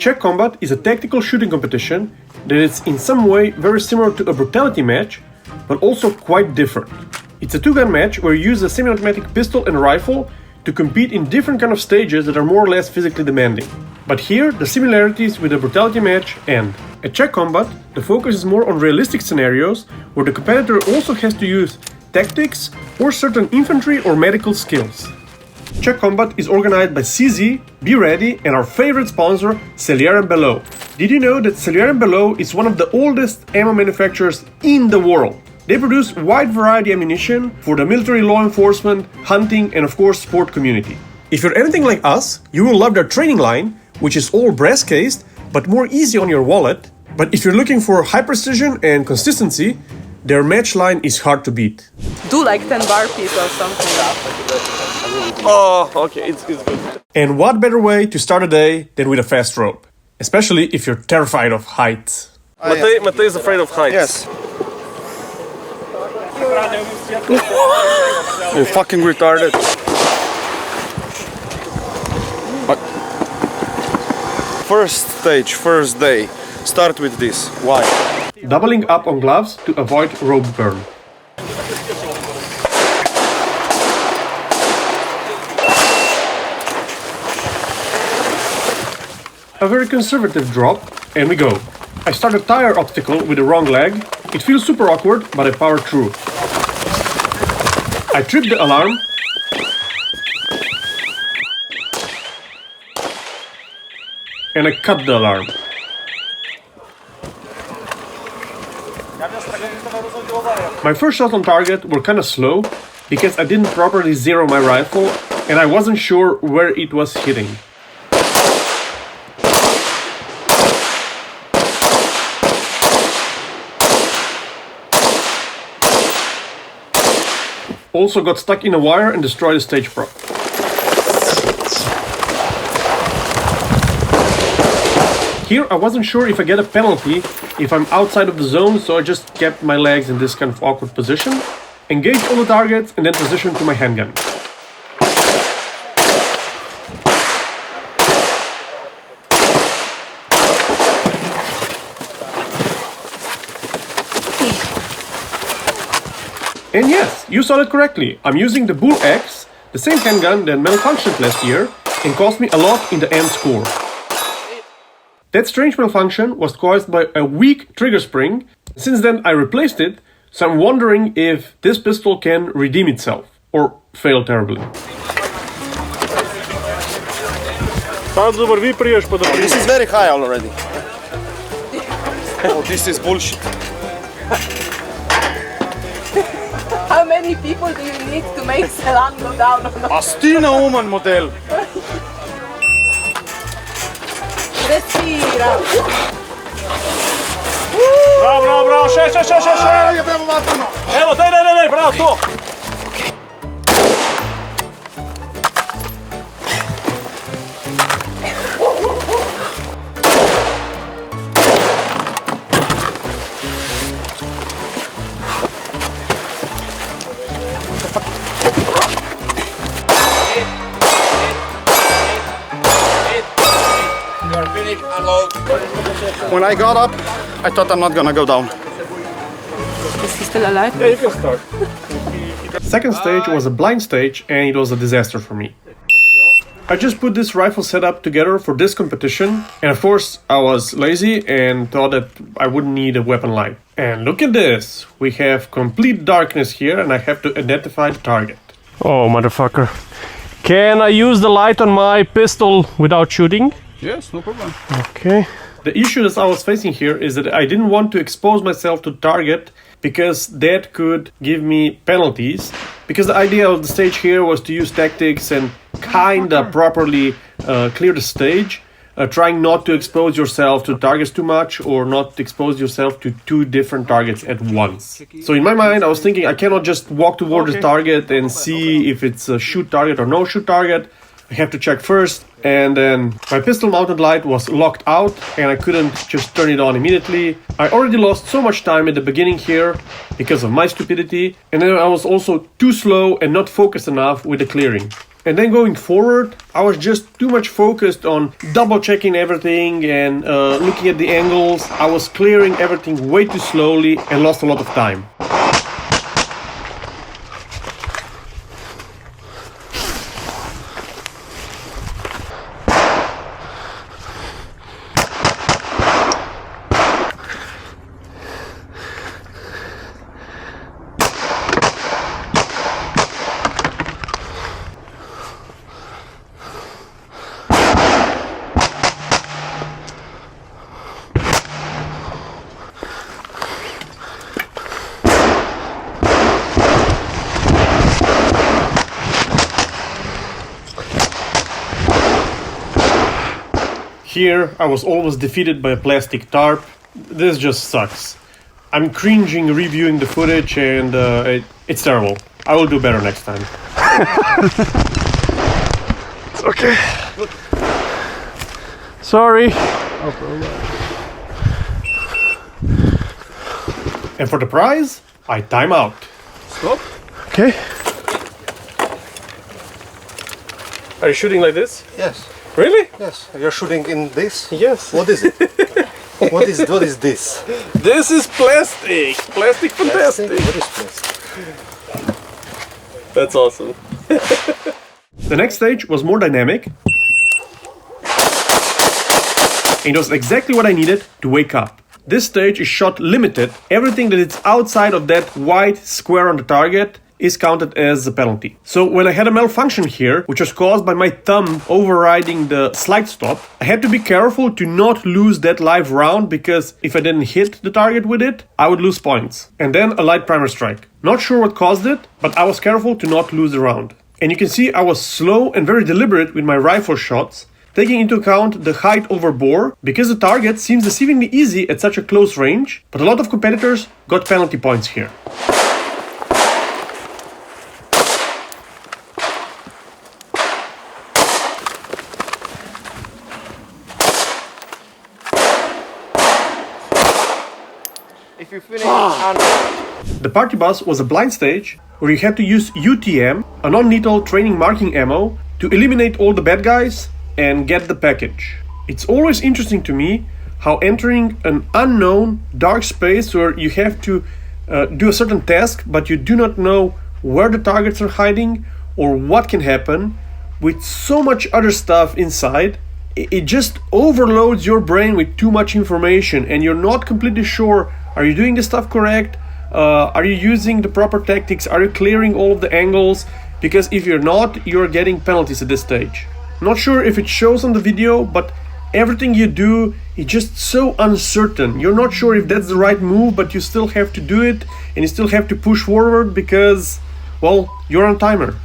Czech Combat is a tactical shooting competition that is in some way very similar to a brutality match, but also quite different. It's a two-gun match where you use a semi-automatic pistol and rifle to compete in different kind of stages that are more or less physically demanding. But here, the similarities with a brutality match end. At Czech Combat, the focus is more on realistic scenarios where the competitor also has to use tactics or certain infantry or medical skills. Czech Combat is organized by CZ, Be Ready, and our favorite sponsor, Bilov. Did you know that Bilov is one of the oldest ammo manufacturers in the world? They produce wide variety ammunition for the military, law enforcement, hunting, and of course sport community. If you're anything like us, you will love their training line, which is all brass cased, but more easy on your wallet. But if you're looking for high precision and consistency, their match line is hard to beat. Do like 10 burpees or something. Oh, okay, it's good. And what better way to start a day than with a fast rope? Especially if you're terrified of heights. Matej is afraid of heights. Yes. You're fucking retarded. But first stage, first day. Start with this. Why? Doubling up on gloves to avoid rope burn. A very conservative drop, and we go. I start a tire obstacle with the wrong leg. It feels super awkward, but I power through. I trip the alarm. And I cut the alarm. My first shots on target were kinda slow because I didn't properly zero my rifle and I wasn't sure where it was hitting. Also got stuck in a wire and destroyed the stage prop. Here I wasn't sure if I get a penalty if I'm outside of the zone, so I just kept my legs in this kind of awkward position, engaged all the targets and then transitioned to my handgun. And yes, you saw it correctly. I'm using the Bull X, the same handgun that malfunctioned last year and cost me a lot in the end score. That strange malfunction was caused by a weak trigger spring. Since then I replaced it, so I'm wondering if this pistol can redeem itself or fail terribly. This is very high already. Oh, this is bullshit. How many people do you need to make Selan go down? Astina Oman model. Respira. Bravo, bravo, še. Evo, daj, bravo, to. When I got up, I thought I'm not gonna go down. Is he still alive? Yeah, you can start. Second stage was a blind stage and it was a disaster for me. I just put this rifle setup together for this competition and of course I was lazy and thought that I wouldn't need a weapon light. And look at this! We have complete darkness here and I have to identify the target. Oh, motherfucker. Can I use the light on my pistol without shooting? Yes, no problem. Okay. The issue that I was facing here is that I didn't want to expose myself to target because that could give me penalties. Because the idea of the stage here was to use tactics and kinda properly clear the stage, trying not to expose yourself to targets too much or not expose yourself to two different targets at once. So in my mind I was thinking I cannot just walk toward the target and see if it's a shoot target or no shoot target. I have to check first, and then my pistol mounted light was locked out and I couldn't just turn it on immediately. I already lost so much time at the beginning here because of my stupidity, and then I was also too slow and not focused enough with the clearing. And then going forward, I was just too much focused on double checking everything and looking at the angles. I was clearing everything way too slowly and lost a lot of time. Here, I was almost defeated by a plastic tarp. This just sucks. I'm cringing reviewing the footage and it's terrible. I will do better next time. It's okay. Sorry. And for the prize, I time out. Stop. Okay. Are you shooting like this? Yes. Really? Yes. You're shooting in this? Yes. What is it? What is this? This is plastic! Plastic fantastic! What is plastic? That's awesome. The next stage was more dynamic. It was exactly what I needed to wake up. This stage is shot limited. Everything that is outside of that white square on the target is counted as a penalty. So when I had a malfunction here, which was caused by my thumb overriding the slide stop, I had to be careful to not lose that live round, because if I didn't hit the target with it, I would lose points. And then a light primer strike. Not sure what caused it, but I was careful to not lose the round. And you can see I was slow and very deliberate with my rifle shots, taking into account the height over bore, because the target seems deceivingly easy at such a close range, but a lot of competitors got penalty points here. If you finish The party bus was a blind stage where you had to use UTM, a non-lethal training marking ammo, to eliminate all the bad guys and get the package. It's always interesting to me how entering an unknown dark space where you have to do a certain task, but you do not know where the targets are hiding or what can happen, with so much other stuff inside, it just overloads your brain with too much information and you're not completely sure, are you doing the stuff correct? Are you using the proper tactics? Are you clearing all of the angles? Because if you're not, you're getting penalties at this stage. Not sure if it shows on the video, but everything you do is just so uncertain. You're not sure if that's the right move, but you still have to do it and you still have to push forward because, well, you're on timer.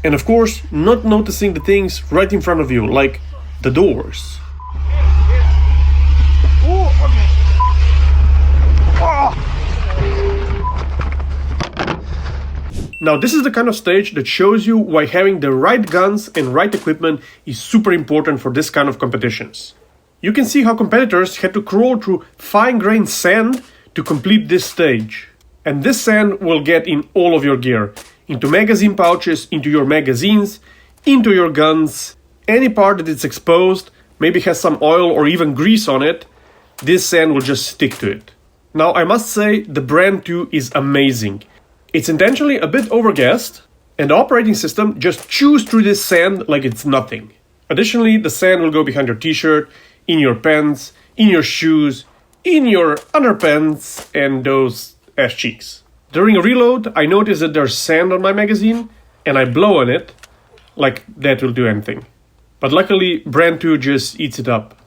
And of course, not noticing the things right in front of you, like the doors. Now this is the kind of stage that shows you why having the right guns and right equipment is super important for this kind of competitions. You can see how competitors had to crawl through fine-grained sand to complete this stage. And this sand will get in all of your gear, into magazine pouches, into your magazines, into your guns. Any part that is exposed, maybe has some oil or even grease on it, this sand will just stick to it. Now I must say the Brand 2 is amazing. It's intentionally a bit overgassed, and the operating system just chews through this sand like it's nothing. Additionally, the sand will go behind your t-shirt, in your pants, in your shoes, in your underpants, and those ass cheeks. During a reload, I noticed that there's sand on my magazine, and I blow on it, like that will do anything. But luckily, Brand 2 just eats it up.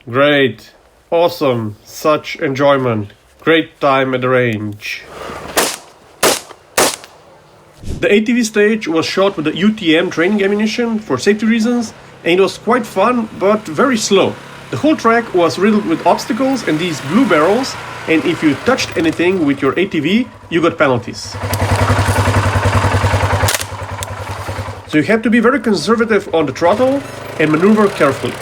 Great. Awesome. Such enjoyment. Great time at the range. The ATV stage was shot with the UTM training ammunition for safety reasons, and it was quite fun, but very slow. The whole track was riddled with obstacles and these blue barrels, and if you touched anything with your ATV, you got penalties. So you had to be very conservative on the throttle and maneuver carefully.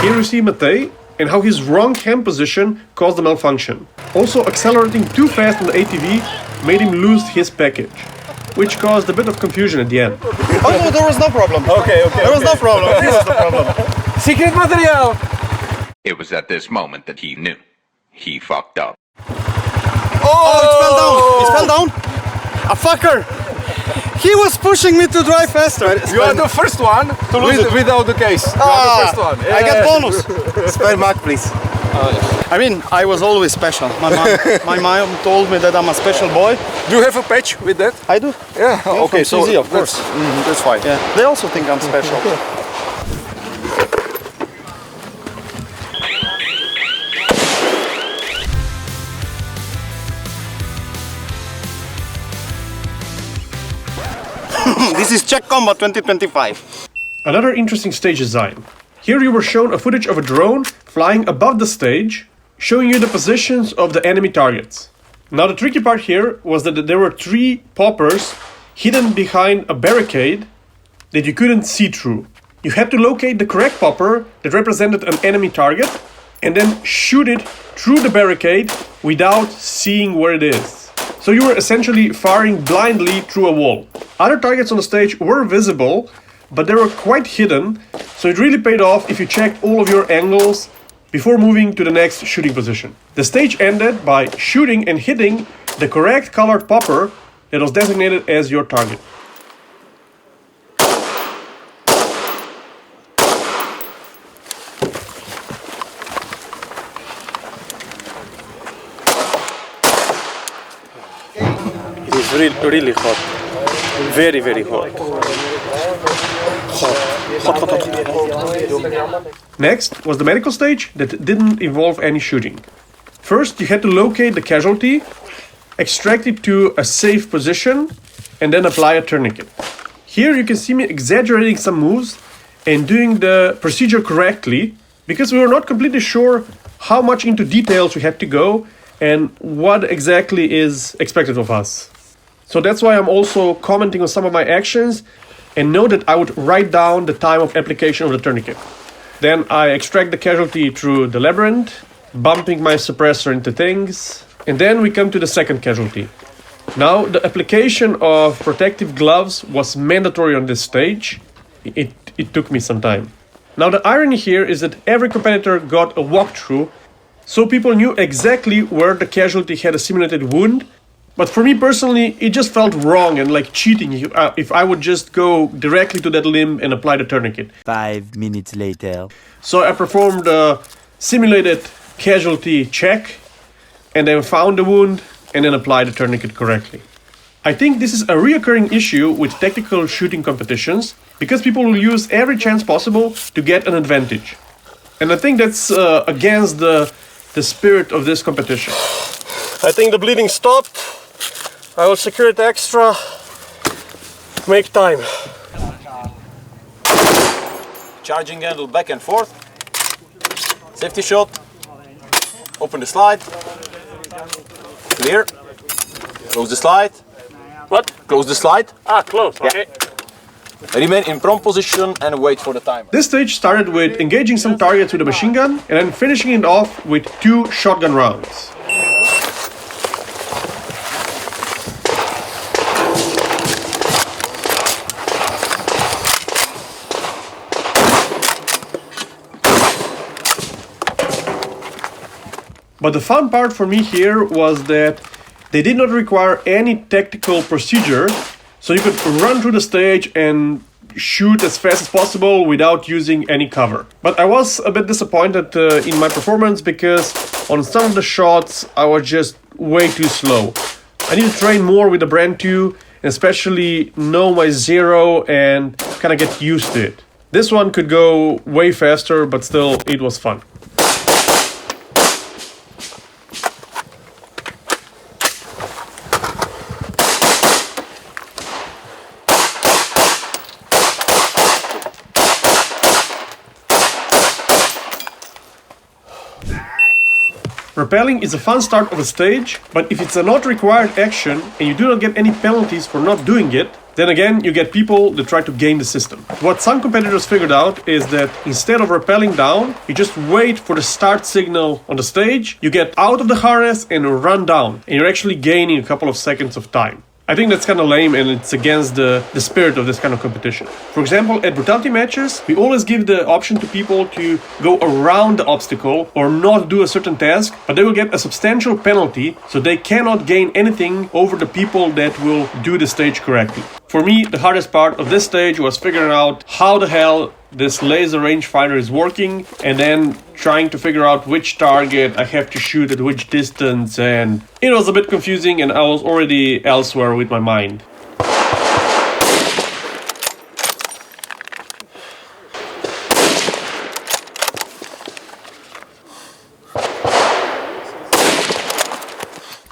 Here you see Matej and how his wrong hand position caused the malfunction. Also, accelerating too fast on the ATV made him lose his package, which caused a bit of confusion at the end. Oh no, there was no problem. Okay. There was no problem. This was the problem. Secret material! It was at this moment that he knew. He fucked up. Oh, it fell down. It fell down. A fucker. He was pushing me to drive faster. You are the first one to lose it without the case. You are the first one. I get bonus. Spare mark, please. I mean, I was always special. My mom told me that I'm a special boy. Do you have a patch with that? I do. Yeah. Okay, from so CZ, of course. That's fine. Yeah, they also think I'm special. This is Czech Combat 2025. Another interesting stage design. Here you were shown a footage of a drone flying above the stage, showing you the positions of the enemy targets. Now the tricky part here was that there were 3 poppers hidden behind a barricade that you couldn't see through. You had to locate the correct popper that represented an enemy target and then shoot it through the barricade without seeing where it is. So you were essentially firing blindly through a wall. Other targets on the stage were visible, but they were quite hidden, so it really paid off if you checked all of your angles before moving to the next shooting position. The stage ended by shooting and hitting the correct colored popper that was designated as your target. It is really hot. Very, very hot. Next was the medical stage that didn't involve any shooting. First, you had to locate the casualty, extract it to a safe position, and then apply a tourniquet. Here you can see me exaggerating some moves and doing the procedure correctly because we were not completely sure how much into details we had to go and what exactly is expected of us. So that's why I'm also commenting on some of my actions and know that I would write down the time of application of the tourniquet. Then I extract the casualty through the labyrinth, bumping my suppressor into things, and then we come to the second casualty. Now, the application of protective gloves was mandatory on this stage. It took me some time. Now, the irony here is that every competitor got a walkthrough, so people knew exactly where the casualty had a simulated wound. But for me personally, it just felt wrong and like cheating if I would just go directly to that limb and apply the tourniquet. 5 minutes later. So I performed a simulated casualty check and then found the wound and then applied the tourniquet correctly. I think this is a reoccurring issue with tactical shooting competitions because people will use every chance possible to get an advantage. And I think that's against the spirit of this competition. I think the bleeding stopped. I will secure it extra. Make time. Charging handle back and forth. Safety shot. Open the slide. Clear. Close the slide. What? Close the slide. Close. Okay. Remain in prone position and wait for the timer. This stage started with engaging some targets with a machine gun and then finishing it off with 2 shotgun rounds. But the fun part for me here was that they did not require any tactical procedure, so you could run through the stage and shoot as fast as possible without using any cover. But I was a bit disappointed in my performance because on some of the shots I was just way too slow. I need to train more with the Brand 2 and especially know my zero and kind of get used to it. This one could go way faster, but still it was fun. Rappelling is a fun start of a stage, but if it's a not required action and you do not get any penalties for not doing it, then again you get people that try to game the system. What some competitors figured out is that instead of rappelling down, you just wait for the start signal on the stage, you get out of the harness and run down, and you're actually gaining a couple of seconds of time. I think that's kind of lame and it's against the spirit of this kind of competition. For example, at brutality matches, we always give the option to people to go around the obstacle or not do a certain task, but they will get a substantial penalty, so they cannot gain anything over the people that will do the stage correctly. For me, the hardest part of this stage was figuring out how the hell this laser rangefinder is working, and then trying to figure out which target I have to shoot at which distance, and it was a bit confusing and I was already elsewhere with my mind.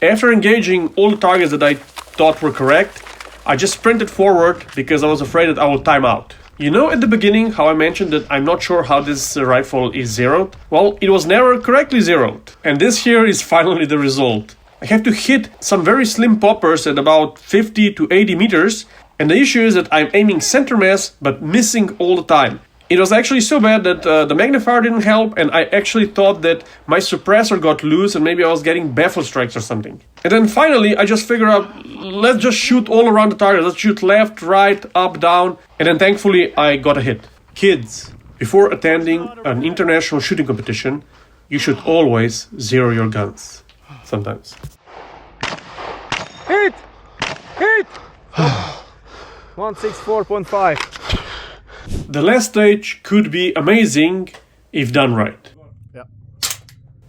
After engaging all the targets that I thought were correct, I just sprinted forward because I was afraid that I would time out. You know at the beginning how I mentioned that I'm not sure how this rifle is zeroed? Well, it was never correctly zeroed. And this here is finally the result. I have to hit some very slim poppers at about 50 to 80 meters, and the issue is that I'm aiming center mass but missing all the time. It was actually so bad that the magnifier didn't help, and I actually thought that my suppressor got loose and maybe I was getting baffle strikes or something. And then finally I just figured out, let's just shoot all around the target. Let's shoot left, right, up, down, and then thankfully I got a hit. Kids, before attending an international shooting competition, you should always zero your guns. Sometimes. Hit! Hit! 164.5. The last stage could be amazing if done right.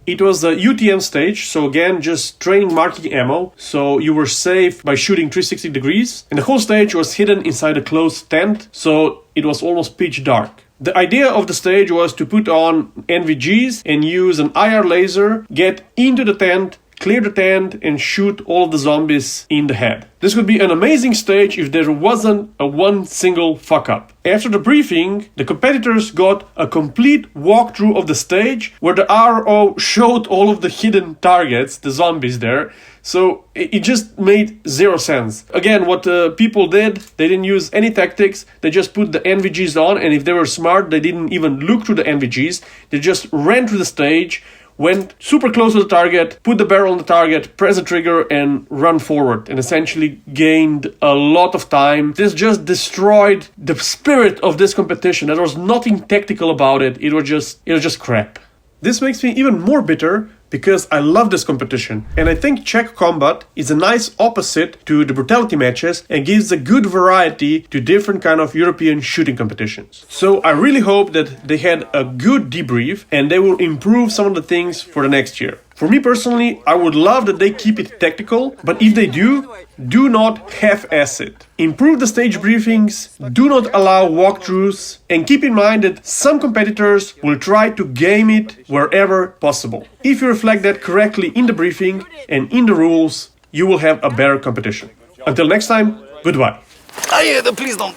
It was the UTM stage, so again, just training marking ammo, so you were safe by shooting 360 degrees, and the whole stage was hidden inside a closed tent, so it was almost pitch dark. The idea of the stage was to put on NVGs and use an IR laser, get into the tent, clear the tent, and shoot all of the zombies in the head. This would be an amazing stage if there wasn't a one single fuck up. After the briefing, the competitors got a complete walkthrough of the stage where the RO showed all of the hidden targets, the zombies there. So it just made zero sense. Again, what the people did, they didn't use any tactics. They just put the NVGs on, and if they were smart, they didn't even look through the NVGs. They just ran through the stage, went super close to the target, put the barrel on the target, press the trigger, and run forward, and essentially gained a lot of time. This just destroyed the spirit of this competition. There was nothing tactical about it. It was just crap. This makes me even more bitter because I love this competition, and I think Czech Combat is a nice opposite to the brutality matches and gives a good variety to different kind of European shooting competitions. So I really hope that they had a good debrief and they will improve some of the things for the next year. For me personally, I would love that they keep it tactical, but if they do not half-ass it. Improve the stage briefings, do not allow walkthroughs, and keep in mind that some competitors will try to game it wherever possible. If you reflect that correctly in the briefing and in the rules, you will have a better competition. Until next time, goodbye. Please don't.